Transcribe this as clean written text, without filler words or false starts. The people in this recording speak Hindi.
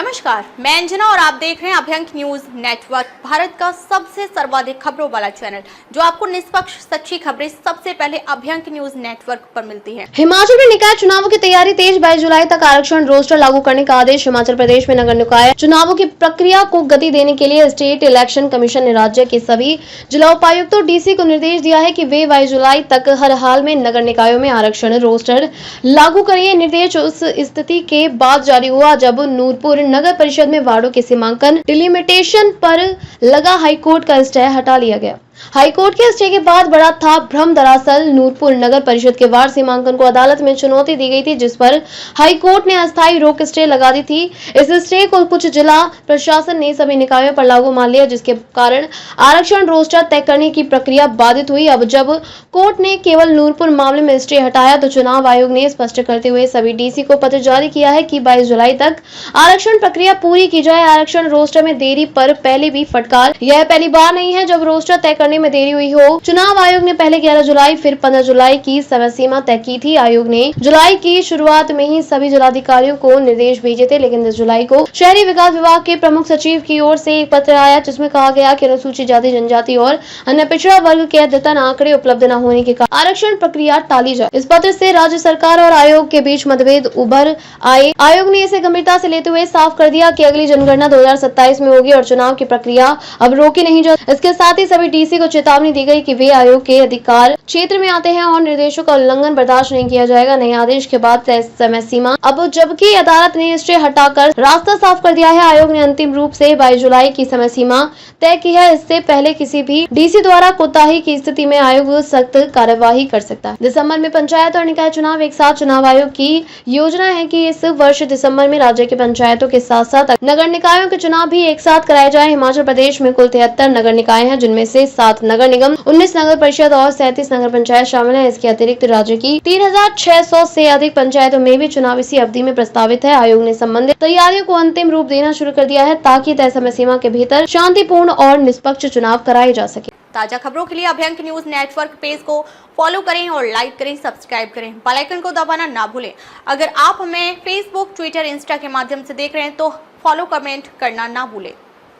नमस्कार, मैं अंजना और आप देख रहे हैं अभ्यंक न्यूज नेटवर्क, भारत का सबसे सर्वाधिक खबरों वाला चैनल, जो आपको निष्पक्ष सच्ची खबरें सबसे पहले अभ्यंक न्यूज नेटवर्क पर मिलती हैं। हिमाचल में निकाय चुनावों की तैयारी तेज। 22 जुलाई तक आरक्षण रोस्टर लागू करने का आदेश। हिमाचल प्रदेश में नगर निकाय चुनावों की प्रक्रिया को गति देने के लिए स्टेट इलेक्शन कमीशन ने राज्य के सभी जिला उपायुक्तों डीसी को निर्देश दिया है कि वे 22 जुलाई तक हर हाल में नगर निकायों में आरक्षण रोस्टर लागू करें। ये निर्देश उस स्थिति के बाद जारी हुआ जब नूरपुर नगर परिषद में वार्डों के सीमांकन डिलिमिटेशन पर लगा हाईकोर्ट का स्टे हटा लिया गया। हाईकोर्ट के स्टे के बाद बड़ा था भ्रम। दरअसल नूरपुर नगर परिषद के वार्ड सीमांकन को अदालत में चुनौती दी गई थी, जिस पर हाईकोर्ट ने अस्थायी रोक स्टे लगा दी थी। इस स्टे को कुछ जिला प्रशासन ने सभी निकायों पर लागू मान लिया, जिसके कारण आरक्षण रोस्टर तय करने की प्रक्रिया बाधित हुई। अब जब कोर्ट ने केवल नूरपुर मामले में स्टे हटाया तो चुनाव आयोग ने स्पष्ट करते हुए सभी डीसी को पत्र जारी किया है कि 22 जुलाई तक आरक्षण प्रक्रिया पूरी की जाए। आरक्षण रोस्टर में देरी पर पहले भी फटकार। यह पहली बार नहीं है जब रोस्टर तय करने में देरी हुई हो। चुनाव आयोग ने पहले 11 जुलाई फिर 15 जुलाई की समय सीमा तय की थी। आयोग ने जुलाई की शुरुआत में ही सभी जिलाधिकारियों को निर्देश भेजे थे, लेकिन 10 जुलाई को शहरी विकास विभाग के प्रमुख सचिव की ओर से एक पत्र आया, जिसमें कहा गया कि अनुसूचित जाति जनजाति और अन्य पिछड़ा वर्ग के अद्यतन आंकड़े उपलब्ध न होने के कारण आरक्षण प्रक्रिया टाली जाए। इस पत्र से राज्य सरकार और आयोग के बीच मतभेद उभर आए। आयोग ने इसे गंभीरता से लेते हुए साफ कर दिया कि अगली जनगणना 2027 में होगी और चुनाव की प्रक्रिया अब रोकी नहीं जा। इसके साथ ही सभी डीसी को चेतावनी दी गई कि वे आयोग के अधिकार क्षेत्र में आते हैं और निर्देशों का उल्लंघन बर्दाश्त नहीं किया जाएगा। नए आदेश के बाद तय समय सीमा अब जबकि अदालत ने स्टे हटाकर रास्ता साफ कर दिया है। आयोग ने अंतिम रूप से 22 जुलाई की समय सीमा तय की है। इससे पहले किसी भी डीसी द्वारा कोताही की स्थिति में आयोग सख्त कार्यवाही कर सकता है। दिसंबर में पंचायत और निकाय चुनाव एक साथ। चुनाव आयोग की योजना है कि इस वर्ष दिसंबर में राज्य के पंचायतों के साथ साथ नगर निकायों के चुनाव भी एक साथ कराए जाए। हिमाचल प्रदेश में कुल 73 नगर निकाय हैं, जिनमें से 7 नगर निगम, 19 नगर परिषद और 37 नगर पंचायत शामिल है। इसके अतिरिक्त राज्य की 3600 से अधिक पंचायतों में भी चुनाव इसी अवधि में प्रस्तावित है। आयोग ने संबंधित तैयारियों को अंतिम रूप देना शुरू कर दिया है, ताकि तय समय सीमा के भीतर शांतिपूर्ण और निष्पक्ष चुनाव कराए जा सके। ताजा खबरों के लिए अभ्यंक न्यूज नेटवर्क पेज को फॉलो करें और लाइक करें, सब्सक्राइब करें, बेल आइकन को दबाना ना भूलें। अगर आप हमें फेसबुक, ट्विटर, इंस्टा के माध्यम से देख रहे हैं तो फॉलो, कमेंट करना ना भूलें।